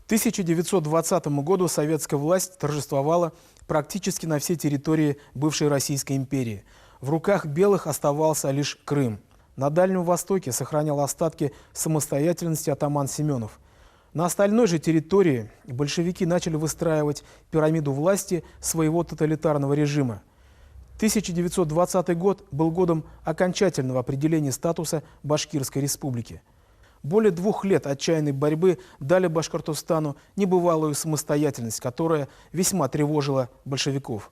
К 1920 году советская власть торжествовала практически на всей территории бывшей Российской империи. В руках белых оставался лишь Крым. На Дальнем Востоке сохранял остатки самостоятельности атаман Семенов. На остальной же территории большевики начали выстраивать пирамиду власти своего тоталитарного режима. 1920 год был годом окончательного определения статуса Башкирской республики. Более 2 лет отчаянной борьбы дали Башкортостану небывалую самостоятельность, которая весьма тревожила большевиков.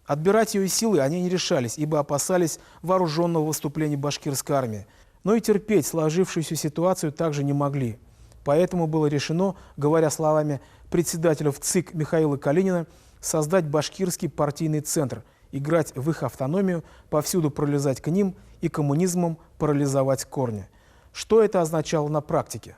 Отбирать ее силы они не решались, ибо опасались вооруженного выступления башкирской армии. Но и терпеть сложившуюся ситуацию также не могли. Поэтому было решено, говоря словами председателя ВЦИК Михаила Калинина, создать башкирский партийный центр, играть в их автономию, повсюду пролезать к ним и коммунизмом парализовать корни. Что это означало на практике?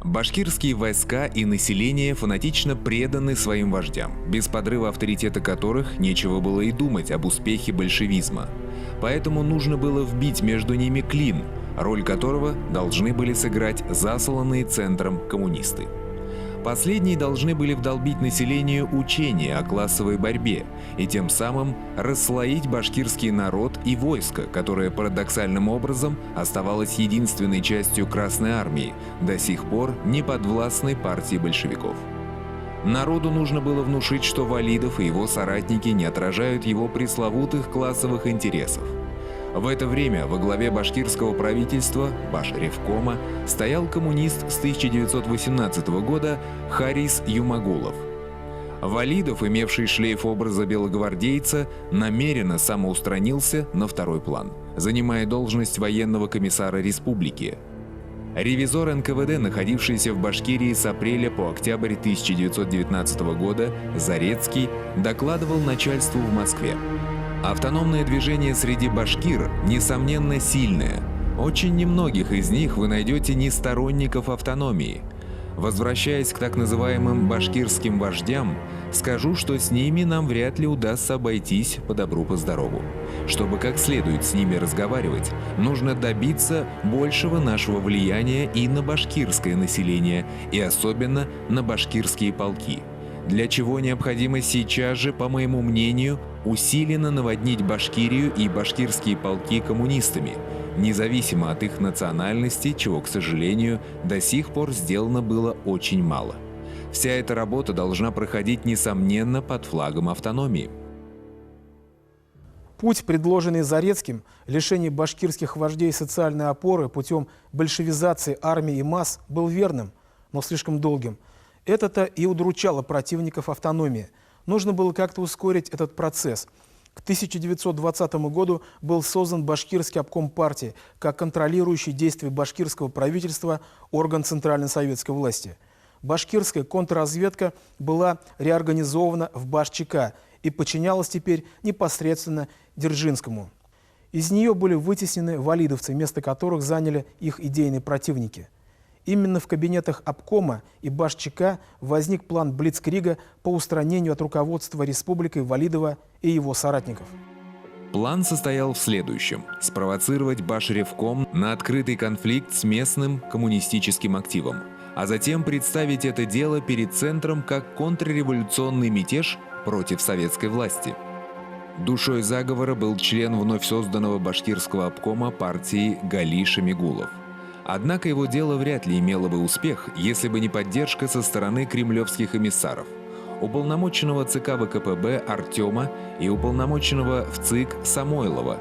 Башкирские войска и население фанатично преданы своим вождям, без подрыва авторитета которых нечего было и думать об успехе большевизма. Поэтому нужно было вбить между ними клин, роль которого должны были сыграть засланные центром коммунисты. Последние должны были вдолбить населению учения о классовой борьбе и тем самым расслоить башкирский народ и войско, которое парадоксальным образом оставалось единственной частью Красной Армии, до сих пор не подвластной партии большевиков. Народу нужно было внушить, что Валидов и его соратники не отражают его пресловутых классовых интересов. В это время во главе башкирского правительства, Башревкома, стоял коммунист с 1918 года Харис Юмагулов. Валидов, имевший шлейф образа белогвардейца, намеренно самоустранился на второй план, занимая должность военного комиссара республики. Ревизор НКВД, находившийся в Башкирии с апреля по октябрь 1919 года, Зарецкий, докладывал начальству в Москве. Автономное движение среди башкир, несомненно, сильное. Очень немногих из них вы найдете не сторонников автономии. Возвращаясь к так называемым башкирским вождям, скажу, что с ними нам вряд ли удастся обойтись по добру по здорову. Чтобы как следует с ними разговаривать, нужно добиться большего нашего влияния и на башкирское население, и особенно на башкирские полки. Для чего необходимо сейчас же, по моему мнению, усиленно наводнить Башкирию и башкирские полки коммунистами, независимо от их национальности, чего, к сожалению, до сих пор сделано было очень мало. Вся эта работа должна проходить, несомненно, под флагом автономии. Путь, предложенный Зарецким, лишение башкирских вождей социальной опоры путем большевизации армии и масс, был верным, но слишком долгим. Это-то и удручало противников автономии. Нужно было как-то ускорить этот процесс. К 1920 году был создан Башкирский обком партии как контролирующий действия башкирского правительства орган центральной советской власти. Башкирская контрразведка была реорганизована в БашЧК и подчинялась теперь непосредственно Дзержинскому. Из нее были вытеснены валидовцы, место которых заняли их идейные противники. Именно в кабинетах обкома и БашЧК возник план блицкрига по устранению от руководства республикой Валидова и его соратников. План состоял в следующем – спровоцировать Башревком на открытый конфликт с местным коммунистическим активом, а затем представить это дело перед центром как контрреволюционный мятеж против советской власти. Душой заговора был член вновь созданного башкирского обкома партии Гали Шамигулов. Однако его дело вряд ли имело бы успех, если бы не поддержка со стороны кремлевских эмиссаров, уполномоченного ЦК ВКПБ Артема и уполномоченного в ЦИК Самойлова.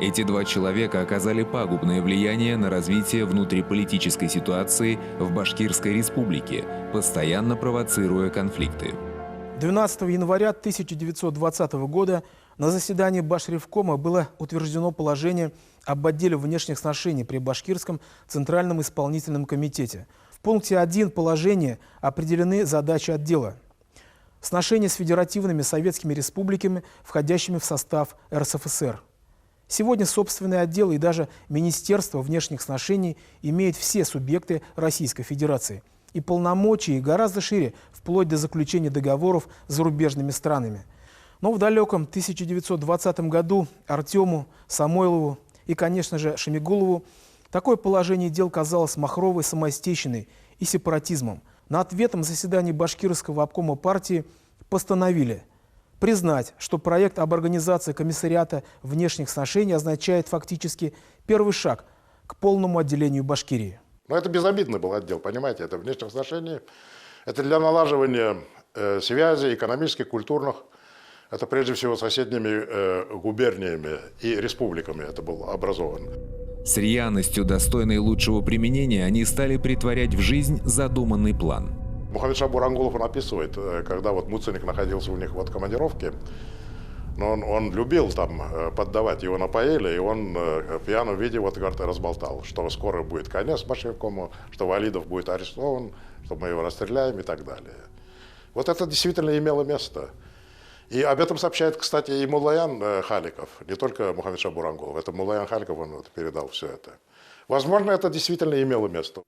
Эти 2 человека оказали пагубное влияние на развитие внутриполитической ситуации в Башкирской республике, постоянно провоцируя конфликты. 12 января 1920 года на заседании Башревкома было утверждено положение об отделе внешних сношений при Башкирском Центральном исполнительном комитете. В пункте 1 положения определены задачи отдела. Сношения с федеративными советскими республиками, входящими в состав РСФСР. Сегодня собственные отделы и даже Министерство внешних сношений имеют все субъекты Российской Федерации. И полномочия гораздо шире, вплоть до заключения договоров с зарубежными странами. Но в далеком 1920 году Артему, Самойлову и, конечно же, Шамигулову, такое положение дел казалось махровой самостейщиной и сепаратизмом. На ответном заседании Башкирского обкома партии постановили признать, что проект об организации комиссариата внешних сношений означает фактически первый шаг к полному отделению Башкирии. Но это безобидный был отдел, понимаете, это внешних сношений. Это для налаживания связей экономических, культурных. Это прежде всего соседними губерниями и республиками это был образован. С рьяностью, достойной лучшего применения, они стали претворять в жизнь задуманный план. Мухаммедшах Бурангулов описывает, когда вот Муценик находился у них в командировке, но он любил там поддавать, его напоили, и он в пьяном виде вот, говорит, разболтал, что скоро будет конец Башевкому, что Валидов будет арестован, что мы его расстреляем и так далее. Вот это действительно имело место. И об этом сообщает, кстати, и Муллаян Халиков, не только Мухаммедшах Бурангулов, это Муллаян Халиков, он вот передал все это. Возможно, это действительно имело место.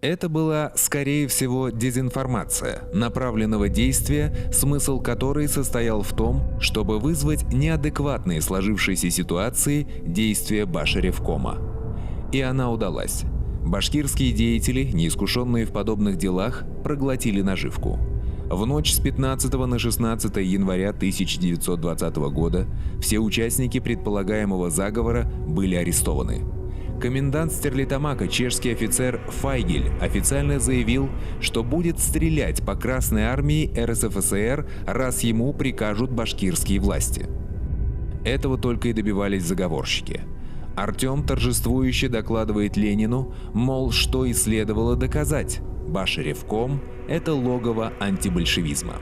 Это была, скорее всего, дезинформация, направленного действия, смысл которой состоял в том, чтобы вызвать неадекватные сложившиеся ситуации действия Башревкома. И она удалась. Башкирские деятели, неискушенные в подобных делах, проглотили наживку. В ночь с 15 на 16 января 1920 года все участники предполагаемого заговора были арестованы. Комендант Стерлитамака, чешский офицер Файгель, официально заявил, что будет стрелять по Красной армии РСФСР, раз ему прикажут башкирские власти. Этого только и добивались заговорщики. Артем торжествующе докладывает Ленину, мол, что и следовало доказать. Башревком – это логово антибольшевизма.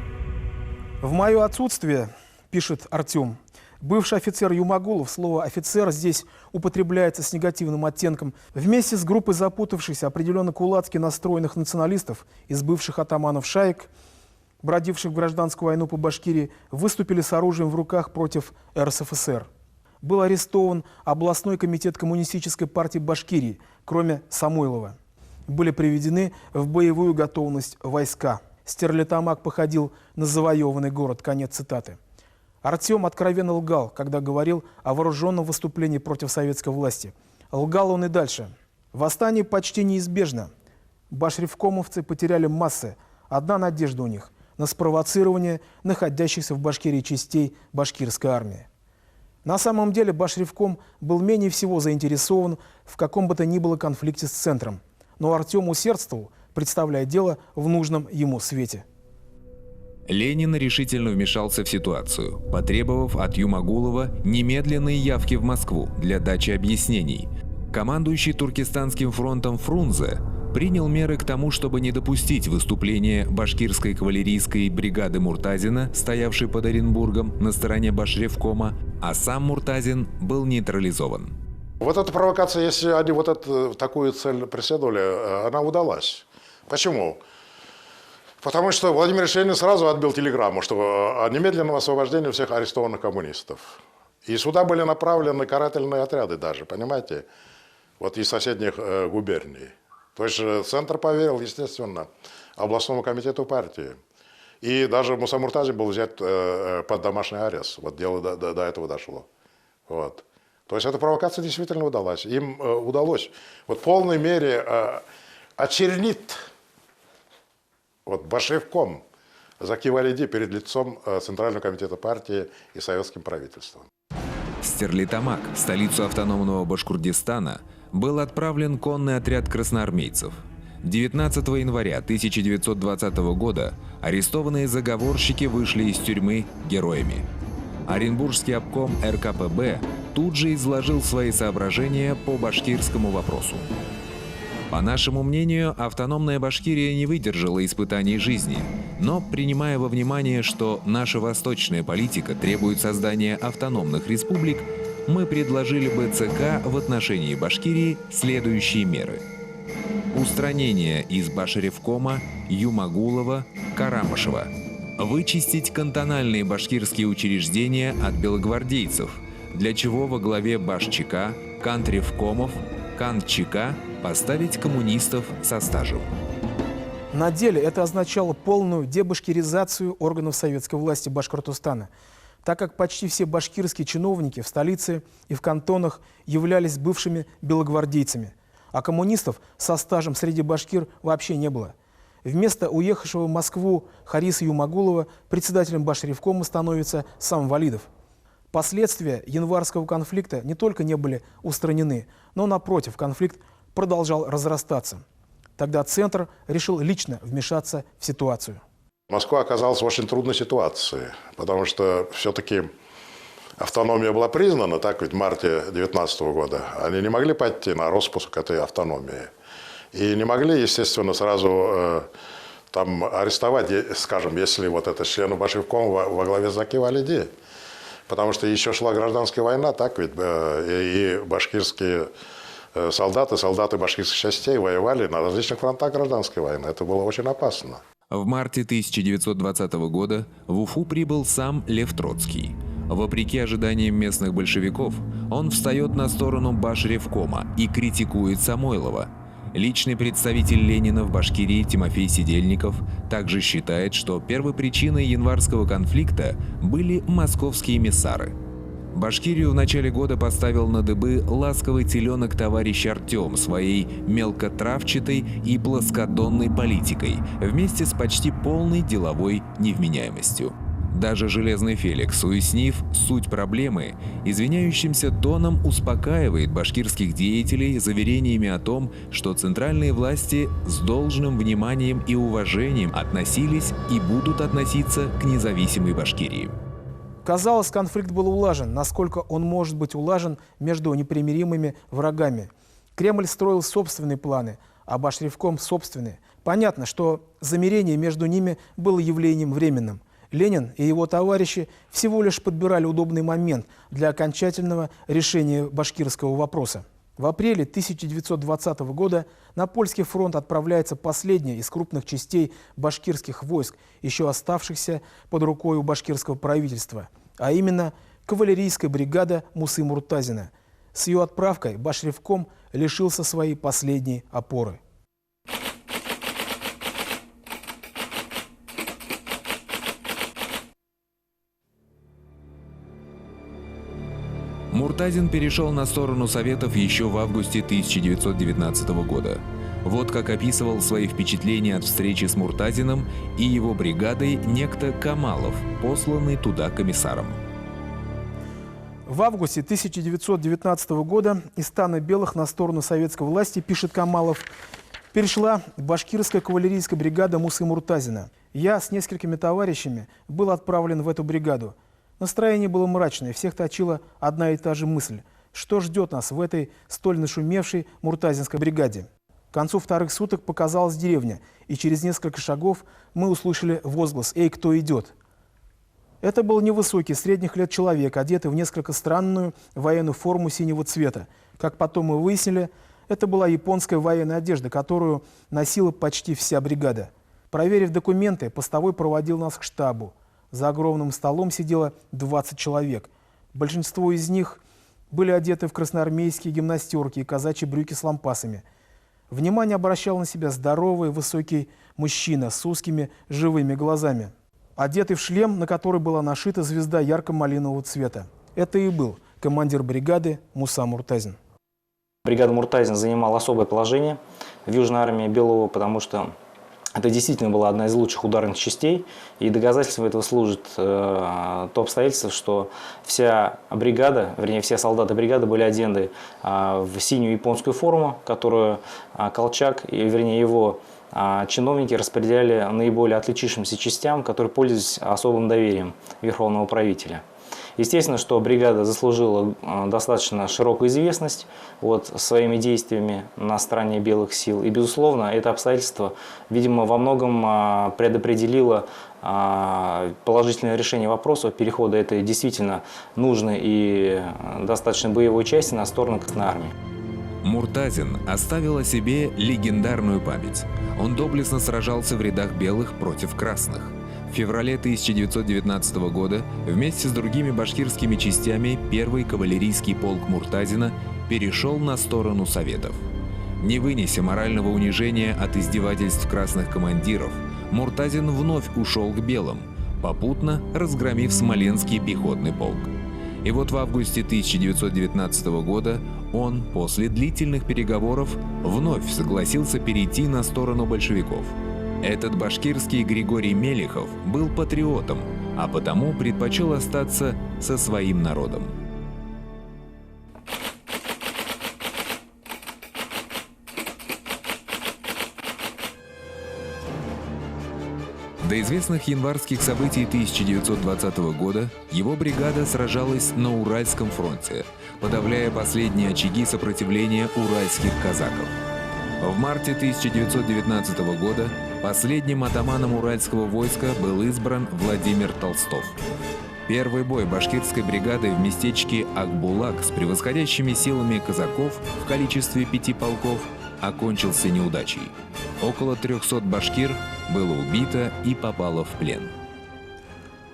В мое отсутствие, пишет Артем, бывший офицер Юмагулов, слово «офицер» здесь употребляется с негативным оттенком, вместе с группой запутавшихся, определенно кулацки настроенных националистов из бывших атаманов шаек, бродивших в гражданскую войну по Башкирии, выступили с оружием в руках против РСФСР. Был арестован областной комитет коммунистической партии Башкирии, кроме Самойлова. Были приведены в боевую готовность войска. Стерлитамак походил на завоеванный город. Конец цитаты. Артем откровенно лгал, когда говорил о вооруженном выступлении против советской власти. Лгал он и дальше. Восстание почти неизбежно. Башревкомовцы потеряли массы. Одна надежда у них – на спровоцирование находящихся в Башкирии частей башкирской армии. На самом деле Башревком был менее всего заинтересован в каком бы то ни было конфликте с центром. Но Артем усердствовал, представляя дело в нужном ему свете. Ленин решительно вмешался в ситуацию, потребовав от Юмагулова немедленной явки в Москву для дачи объяснений. Командующий Туркестанским фронтом Фрунзе принял меры к тому, чтобы не допустить выступления башкирской кавалерийской бригады Муртазина, стоявшей под Оренбургом на стороне Башревкома, а сам Муртазин был нейтрализован. Вот эта провокация, если они вот такую цель преследовали, она удалась. Почему? Потому что Владимир Ильич Ленин сразу отбил телеграмму, что о немедленном освобождении всех арестованных коммунистов. И сюда были направлены карательные отряды даже, понимаете, вот из соседних губерний. То есть центр поверил, естественно, областному комитету партии. И даже Муса Муртазин был взят под домашний арест. Вот дело до этого дошло. Вот. То есть эта провокация действительно удалась. Им удалось вот в полной мере очернить вот Башревком Заки-Валиди перед лицом Центрального комитета партии и советским правительством. В Стерлитамак, столицу автономного Башкортостана, был отправлен конный отряд красноармейцев. 19 января 1920 года арестованные заговорщики вышли из тюрьмы героями. Оренбургский обком РКПБ тут же изложил свои соображения по башкирскому вопросу. По нашему мнению, автономная Башкирия не выдержала испытаний жизни, но, принимая во внимание, что наша восточная политика требует создания автономных республик, мы предложили бы ЦК в отношении Башкирии следующие меры. Устранение из Башревкома Юмагулова, Карамышева. Вычистить кантональные башкирские учреждения от белогвардейцев, для чего во главе Башчика, Кантревкомов, Канчика поставить коммунистов со стажем. На деле это означало полную дебашкиризацию органов советской власти Башкортостана. так как почти все башкирские чиновники в столице и в кантонах являлись бывшими белогвардейцами, а коммунистов со стажем среди башкир вообще не было. Вместо уехавшего в Москву Хариса Юмагулова председателем Башревкома становится сам Валидов. Последствия январского конфликта не только не были устранены, но, напротив, конфликт продолжал разрастаться. Тогда Центр решил лично вмешаться в ситуацию. Москва оказалась в очень трудной ситуации, потому что все-таки автономия была признана, так ведь в марте 2019 года. Они не могли пойти на распуск этой автономии. И не могли, естественно, сразу там арестовать, скажем, если вот это члены Башревкома во главе с Заки Валиди. Потому что еще шла гражданская война, так ведь, и башкирские солдаты башкирских частей воевали на различных фронтах гражданской войны. Это было очень опасно. В марте 1920 года в Уфу прибыл сам Лев Троцкий. Вопреки ожиданиям местных большевиков, он встает на сторону Башревкома и критикует Самойлова. Личный представитель Ленина в Башкирии Тимофей Сидельников также считает, что первопричиной январского конфликта были московские эмиссары. Башкирию в начале года поставил на дыбы ласковый теленок товарищ Артем своей мелкотравчатой и плоскодонной политикой вместе с почти полной деловой невменяемостью. Даже Железный Феликс, уяснив суть проблемы, извиняющимся тоном успокаивает башкирских деятелей заверениями о том, что центральные власти с должным вниманием и уважением относились и будут относиться к независимой Башкирии. Казалось, конфликт был улажен, насколько он может быть улажен между непримиримыми врагами. Кремль строил собственные планы, а Башревком – собственные. Понятно, что замирение между ними было явлением временным. Ленин и его товарищи всего лишь подбирали удобный момент для окончательного решения башкирского вопроса. В апреле 1920 года на польский фронт отправляется последняя из крупных частей башкирских войск, еще оставшихся под рукой у башкирского правительства, а именно кавалерийская бригада Мусы Муртазина. С ее отправкой Башревком лишился своей последней опоры. Муртазин перешел на сторону Советов еще в августе 1919 года. Вот как описывал свои впечатления от встречи с Муртазиным и его бригадой некто Камалов, посланный туда комиссаром. В августе 1919 года из стана белых на сторону советской власти, пишет Камалов, перешла башкирская кавалерийская бригада Мусы Муртазина. Я с несколькими товарищами был отправлен в эту бригаду. Настроение было мрачное, всех точила одна и та же мысль. Что ждет нас в этой столь нашумевшей муртазинской бригаде? К концу вторых суток показалась деревня, и через несколько шагов мы услышали возглас «Эй, кто идет?». Это был невысокий, средних лет человек, одетый в несколько странную военную форму синего цвета. Как потом мы выяснили, это была японская военная одежда, которую носила почти вся бригада. Проверив документы, постовой проводил нас к штабу. За огромным столом сидело 20 человек. Большинство из них были одеты в красноармейские гимнастерки и казачьи брюки с лампасами. Внимание обращал на себя здоровый, высокий мужчина с узкими живыми глазами, одетый в шлем, на который была нашита звезда ярко-малинового цвета. Это и был командир бригады Муса Муртазин. Бригада Муртазин занимала особое положение в Южной армии Белого, потому что это действительно была одна из лучших ударных частей, и доказательством этого служит то обстоятельство, что вся бригада, вернее, все солдаты бригады были одеты в синюю японскую форму, которую Колчак, вернее, его чиновники распределяли наиболее отличившимся частям, которые пользовались особым доверием верховного правителя. Естественно, что бригада заслужила достаточно широкую известность своими действиями на стороне белых сил. И, безусловно, это обстоятельство, видимо, во многом предопределило положительное решение вопроса перехода этой действительно нужной и достаточно боевой части на сторону Красной армии. Муртазин оставил о себе легендарную память. Он доблестно сражался в рядах белых против красных. В феврале 1919 года вместе с другими башкирскими частями первый кавалерийский полк Муртазина перешел на сторону Советов. Не вынеся морального унижения от издевательств красных командиров, Муртазин вновь ушел к белым. попутно разгромив Смоленский пехотный полк. И вот в августе 1919 года он, после длительных переговоров, вновь согласился перейти на сторону большевиков. Этот башкирский Григорий Мелихов был патриотом, а потому предпочел остаться со своим народом. До известных январских событий 1920 года его бригада сражалась на Уральском фронте, подавляя последние очаги сопротивления уральских казаков. В марте 1919 года последним атаманом уральского войска был избран Владимир Толстов. Первый бой башкирской бригады в местечке Акбулак с превосходящими силами казаков в количестве 5 полков окончился неудачей. Около 300 башкир было убито и попало в плен.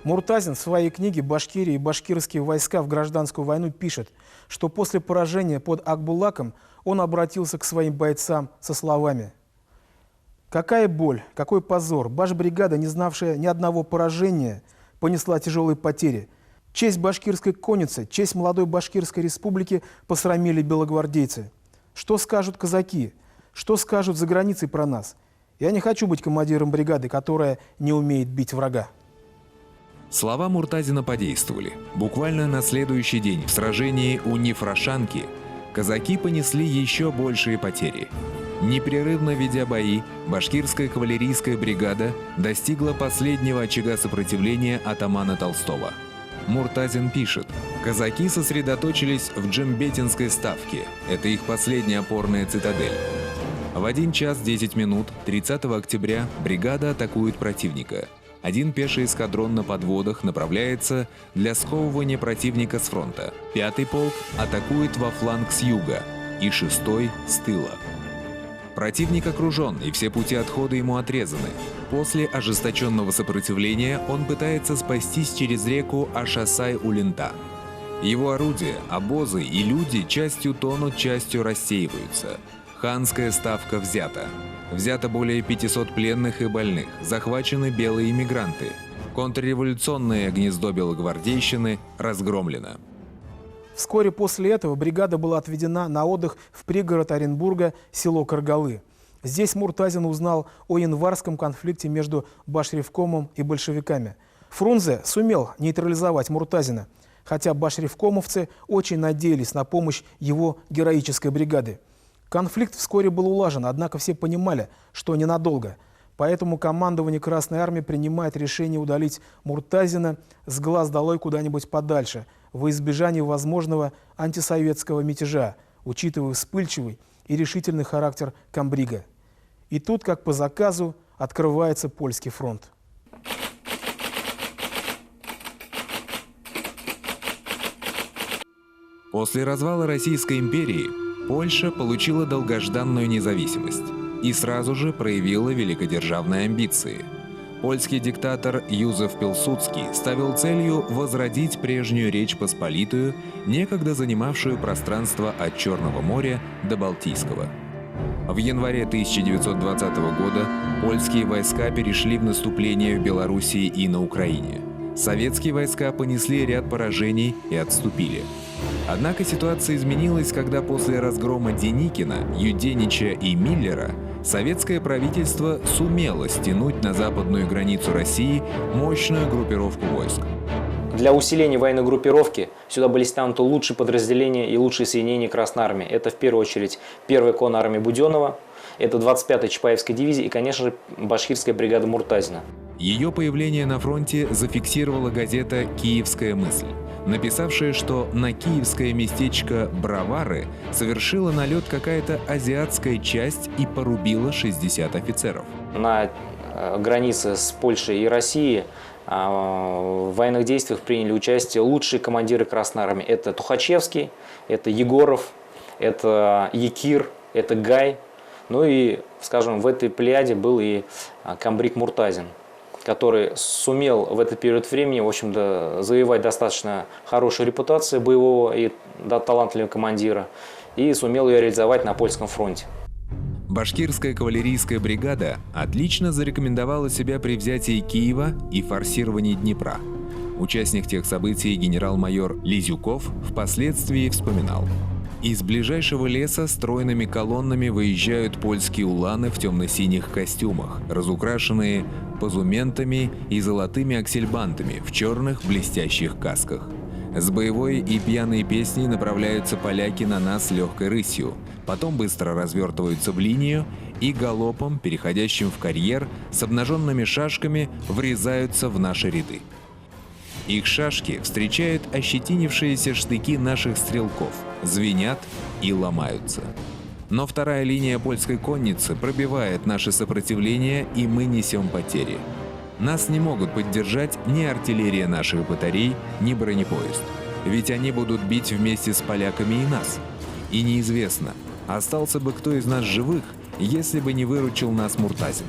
Муртазин в своей книге «Башкирия и башкирские войска в гражданскую войну» пишет, что после поражения под Акбулаком он обратился к своим бойцам со словами: «Какая боль, какой позор! Башбригада, не знавшая ни одного поражения, понесла тяжелые потери. Честь башкирской конницы, честь молодой башкирской республики посрамили белогвардейцы. Что скажут казаки? Что скажут за границей про нас? Я не хочу быть командиром бригады, которая не умеет бить врага». Слова Муртазина подействовали. Буквально на следующий день в сражении у Нефрошанки казаки понесли еще большие потери. Непрерывно ведя бои, башкирская кавалерийская бригада достигла последнего очага сопротивления атамана Толстого. Муртазин пишет: «Казаки сосредоточились в Джембетинской ставке. Это их последняя опорная цитадель. В 1 час 10 минут 30 октября бригада атакует противника. Один пеший эскадрон на подводах направляется для сковывания противника с фронта. 5-й полк атакует во фланг с юга и 6-й с тыла. Противник окружен, и все пути отхода ему отрезаны. После ожесточенного сопротивления он пытается спастись через реку Ашасай-Улинта. Его орудия, обозы и люди частью тонут, частью рассеиваются. Ханская ставка взята. Взято более 500 пленных и больных, захвачены белые иммигранты. Контрреволюционное гнездо белогвардейщины разгромлено». Вскоре после этого бригада была отведена на отдых в пригород Оренбурга, село Каргалы. Здесь Муртазин узнал о январском конфликте между башревкомом и большевиками. Фрунзе сумел нейтрализовать Муртазина, хотя башревкомовцы очень надеялись на помощь его героической бригады. Конфликт вскоре был улажен, однако все понимали, что ненадолго. Поэтому командование Красной Армии принимает решение удалить Муртазина с глаз долой куда-нибудь подальше, во избежание возможного антисоветского мятежа, учитывая вспыльчивый и решительный характер комбрига. И тут, как по заказу, открывается польский фронт. После развала Российской империи Польша получила долгожданную независимость и сразу же проявила великодержавные амбиции. Польский диктатор Юзеф Пилсудский ставил целью возродить прежнюю Речь Посполитую, некогда занимавшую пространство от Черного моря до Балтийского. В январе 1920 года польские войска перешли в наступление в Белоруссии и на Украине. Советские войска понесли ряд поражений и отступили. Однако ситуация изменилась, когда после разгрома Деникина, Юденича и Миллера советское правительство сумело стянуть на западную границу России мощную группировку войск. Для усиления военной группировки сюда были стянуты лучшие подразделения и лучшие соединения Красной Армии. Это в первую очередь 1-я конная армия Буденова, это 25-я Чапаевская дивизия и, конечно же, башкирская бригада Муртазина. Ее появление на фронте зафиксировала газета «Киевская мысль», написавшая, что на киевское местечко Бравары совершила налет какая-то азиатская часть и порубила 60 офицеров. На границе с Польшей и Россией в военных действиях приняли участие лучшие командиры Красной Армии. Это Тухачевский, это Егоров, это Якир, это Гай. Ну и, скажем, в этой плеяде был и комбриг Муртазин, который сумел в этот период времени, в общем-то, завоевать достаточно хорошую репутацию боевого и талантливого командира и сумел ее реализовать на польском фронте. Башкирская кавалерийская бригада отлично зарекомендовала себя при взятии Киева и форсировании Днепра. Участник тех событий генерал-майор Лизюков впоследствии вспоминал: «Из ближайшего леса стройными колоннами выезжают польские уланы в темно-синих костюмах, разукрашенные позументами и золотыми аксельбантами в черных блестящих касках. С боевой и пьяной песней направляются поляки на нас легкой рысью, потом быстро развертываются в линию и галопом, переходящим в карьер, с обнаженными шашками врезаются в наши ряды. Их шашки встречают ощетинившиеся штыки наших стрелков, звенят и ломаются. Но вторая линия польской конницы пробивает наше сопротивление, и мы несем потери. Нас не могут поддержать ни артиллерия наших батарей, ни бронепоезд. Ведь они будут бить вместе с поляками и нас. И неизвестно, остался бы кто из нас живых, если бы не выручил нас Муртазин.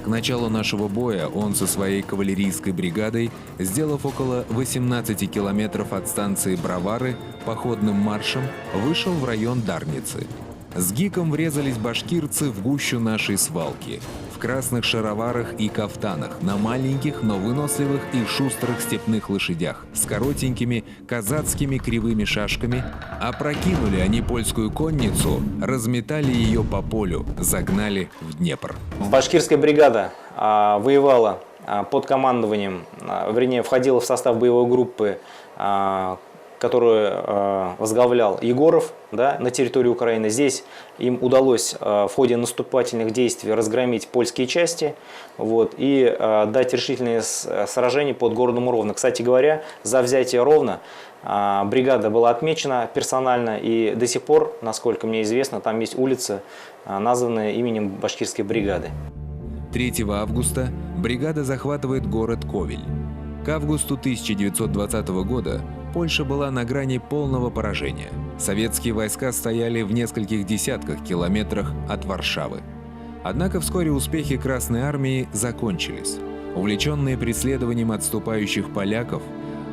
К началу нашего боя он со своей кавалерийской бригадой, сделав около 18 километров от станции Бровары, походным маршем вышел в район Дарницы. С гиком врезались башкирцы в гущу нашей свалки, в красных шароварах и кафтанах, на маленьких, но выносливых и шустрых степных лошадях, с коротенькими казацкими кривыми шашками. Опрокинули они польскую конницу, разметали ее по полю, загнали в Днепр. Башкирская бригада воевала под командованием, вернее, входила в состав боевой группы, которую возглавлял Егоров, да, на территории Украины. Здесь им удалось в ходе наступательных действий разгромить польские части, вот, и дать решительные сражения под городом Ровно. Кстати говоря, за взятие Ровно бригада была отмечена персонально, и до сих пор, насколько мне известно, там есть улица, названная именем башкирской бригады. 3 августа бригада захватывает город Ковель. К августу 1920 года Польша была на грани полного поражения. Советские войска стояли в нескольких десятках километрах от Варшавы. Однако вскоре успехи Красной Армии закончились. Увлеченные преследованием отступающих поляков,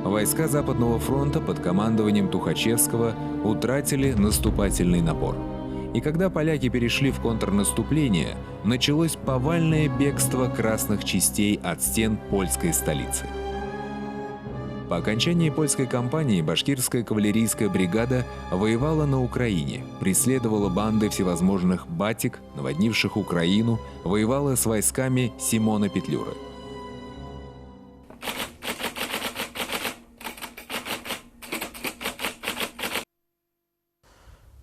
войска Западного фронта под командованием Тухачевского утратили наступательный напор. И когда поляки перешли в контрнаступление, началось повальное бегство красных частей от стен польской столицы. По окончании польской кампании башкирская кавалерийская бригада воевала на Украине, преследовала банды всевозможных батик, наводнивших Украину, воевала с войсками Симона Петлюры.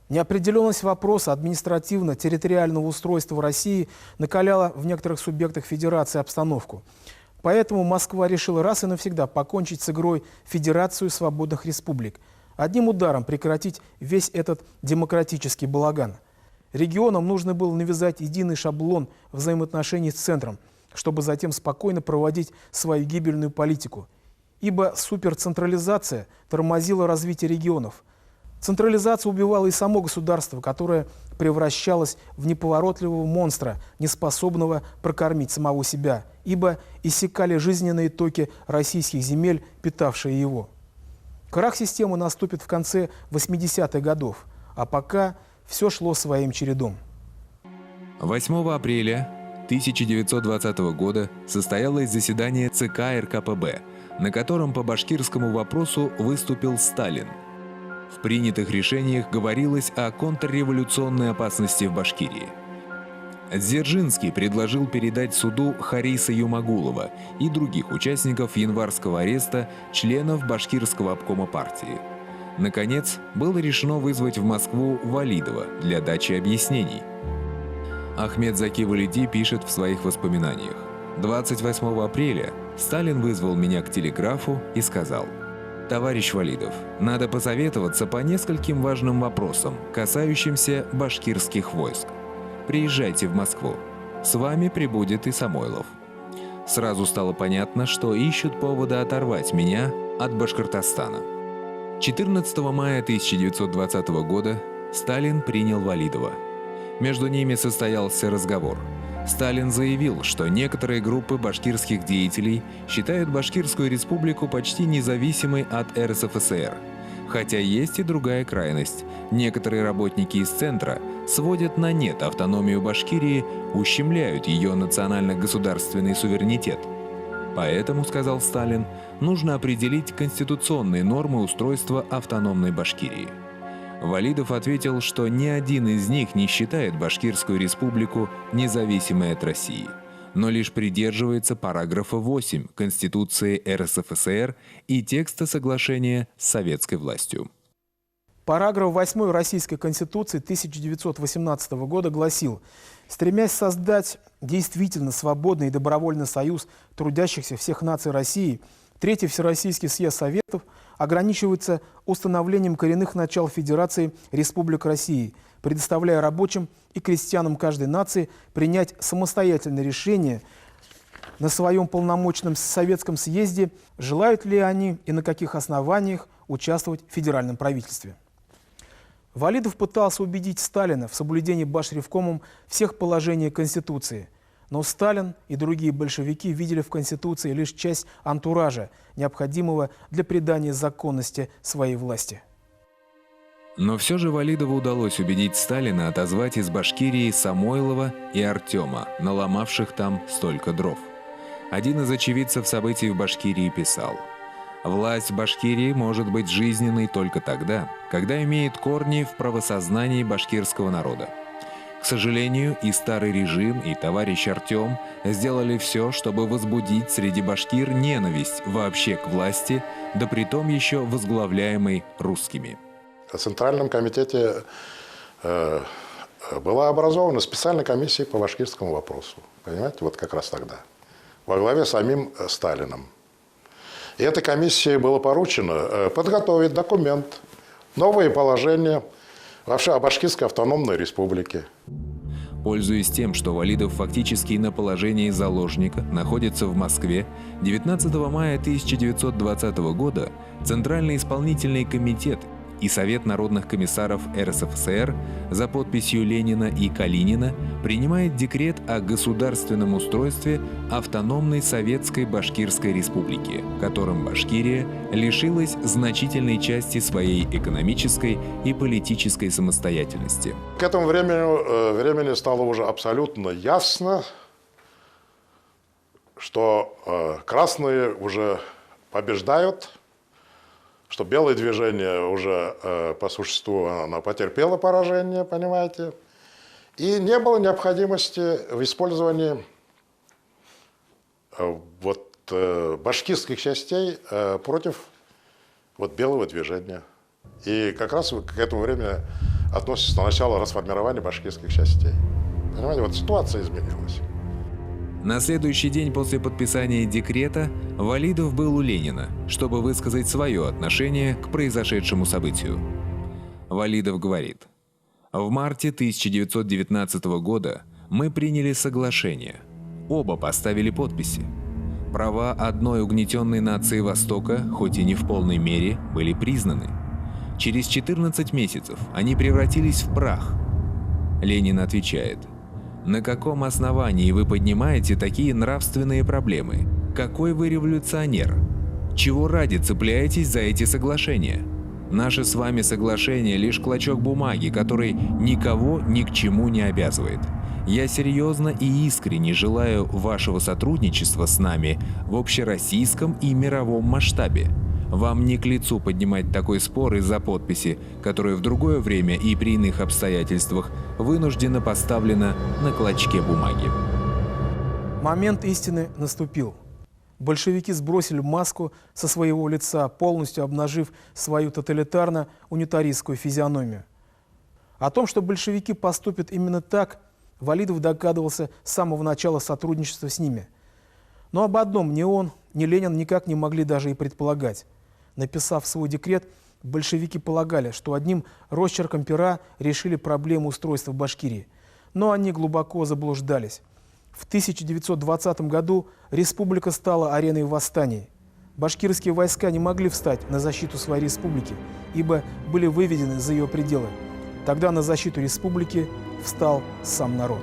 Неопределенность вопроса административно-территориального устройства России накаляла в некоторых субъектах Федерации обстановку. Поэтому Москва решила раз и навсегда покончить с игрой Федерацию свободных республик, одним ударом прекратить весь этот демократический балаган. Регионам нужно было навязать единый шаблон взаимоотношений с центром, чтобы затем спокойно проводить свою гибельную политику. Ибо суперцентрализация тормозила развитие регионов. Централизация убивала и само государство, которое превращалось в неповоротливого монстра, неспособного прокормить самого себя, ибо иссякали жизненные токи российских земель, питавшие его. Крах системы наступит в конце 80-х годов, а пока все шло своим чередом. 8 апреля 1920 года состоялось заседание ЦК РКПБ, на котором по башкирскому вопросу выступил Сталин. В принятых решениях говорилось о контрреволюционной опасности в Башкирии. Дзержинский предложил передать суду Хариса Юмагулова и других участников январского ареста членов Башкирского обкома партии. Наконец, было решено вызвать в Москву Валидова для дачи объяснений. Ахмед Заки Валиди пишет в своих воспоминаниях: 28 апреля Сталин вызвал меня к телеграфу и сказал: «Товарищ Валидов, надо посоветоваться по нескольким важным вопросам, касающимся башкирских войск. Приезжайте в Москву. С вами прибудет и Самойлов». Сразу стало понятно, что ищут повода оторвать меня от Башкортостана. 14 мая 1920 года Сталин принял Валидова. Между ними состоялся разговор. Сталин заявил, что некоторые группы башкирских деятелей считают Башкирскую республику почти независимой от РСФСР. Хотя есть и другая крайность. Некоторые работники из центра сводят на нет автономию Башкирии, ущемляют ее национально-государственный суверенитет. Поэтому, сказал Сталин, нужно определить конституционные нормы устройства автономной Башкирии. Валидов ответил, что ни один из них не считает Башкирскую республику независимой от России, но лишь придерживается параграфа 8 Конституции РСФСР и текста соглашения с советской властью. Параграф 8 Российской Конституции 1918 года гласил: «Стремясь создать действительно свободный и добровольный союз трудящихся всех наций России, Третий Всероссийский съезд Советов ограничивается установлением коренных начал Федерации Республик России, предоставляя рабочим и крестьянам каждой нации принять самостоятельное решение на своем полномочном советском съезде, желают ли они и на каких основаниях участвовать в федеральном правительстве». Валидов пытался убедить Сталина в соблюдении Башревкомом всех положений Конституции. Но Сталин и другие большевики видели в Конституции лишь часть антуража, необходимого для придания законности своей власти. Но все же Валидову удалось убедить Сталина отозвать из Башкирии Самойлова и Артема, наломавших там столько дров. Один из очевидцев событий в Башкирии писал: «Власть в Башкирии может быть жизненной только тогда, когда имеет корни в правосознании башкирского народа. К сожалению, и старый режим, и товарищ Артем сделали все, чтобы возбудить среди башкир ненависть вообще к власти, да притом еще возглавляемой русскими». В Центральном комитете была образована специальная комиссия по башкирскому вопросу. Понимаете, вот как раз тогда. Во главе с самим Сталином. И этой комиссии было поручено подготовить документ, новые положения вообще о Башкирской автономной республике. Пользуясь тем, что Валидов фактически на положении заложника находится в Москве, 19 мая 1920 года Центральный исполнительный комитет и Совет народных комиссаров РСФСР за подписью Ленина и Калинина принимает декрет о государственном устройстве автономной Советской Башкирской Республики, которым Башкирия лишилась значительной части своей экономической и политической самостоятельности. К этому времени стало уже абсолютно ясно, что красные уже побеждают, что белое движение уже по существу оно потерпело поражение, понимаете, и не было необходимости в использовании башкирских частей против белого движения. И как раз к этому времени относится начало расформирования башкирских частей. Понимаете, вот ситуация изменилась. На следующий день после подписания декрета Валидов был у Ленина, чтобы высказать свое отношение к произошедшему событию. Валидов говорит: «В марте 1919 года мы приняли соглашение. Оба поставили подписи. Права одной угнетенной нации Востока, хоть и не в полной мере, были признаны. Через 14 месяцев они превратились в прах». Ленин отвечает: «На каком основании вы поднимаете такие нравственные проблемы? Какой вы революционер? Чего ради цепляетесь за эти соглашения? Наше с вами соглашение – лишь клочок бумаги, который никого ни к чему не обязывает. Я серьезно и искренне желаю вашего сотрудничества с нами в общероссийском и мировом масштабе. Вам не к лицу поднимать такой спор из-за подписи, которая в другое время и при иных обстоятельствах вынуждена поставлена на клочке бумаги». Момент истины наступил. Большевики сбросили маску со своего лица, полностью обнажив свою тоталитарно-унитаристскую физиономию. О том, что большевики поступят именно так, Валидов догадывался с самого начала сотрудничества с ними. Но об одном ни он, ни Ленин никак не могли даже и предполагать. Написав свой декрет, большевики полагали, что одним росчерком пера решили проблему устройства Башкирии. Но они глубоко заблуждались. В 1920 году республика стала ареной восстаний. Башкирские войска не могли встать на защиту своей республики, ибо были выведены за ее пределы. Тогда на защиту республики встал сам народ.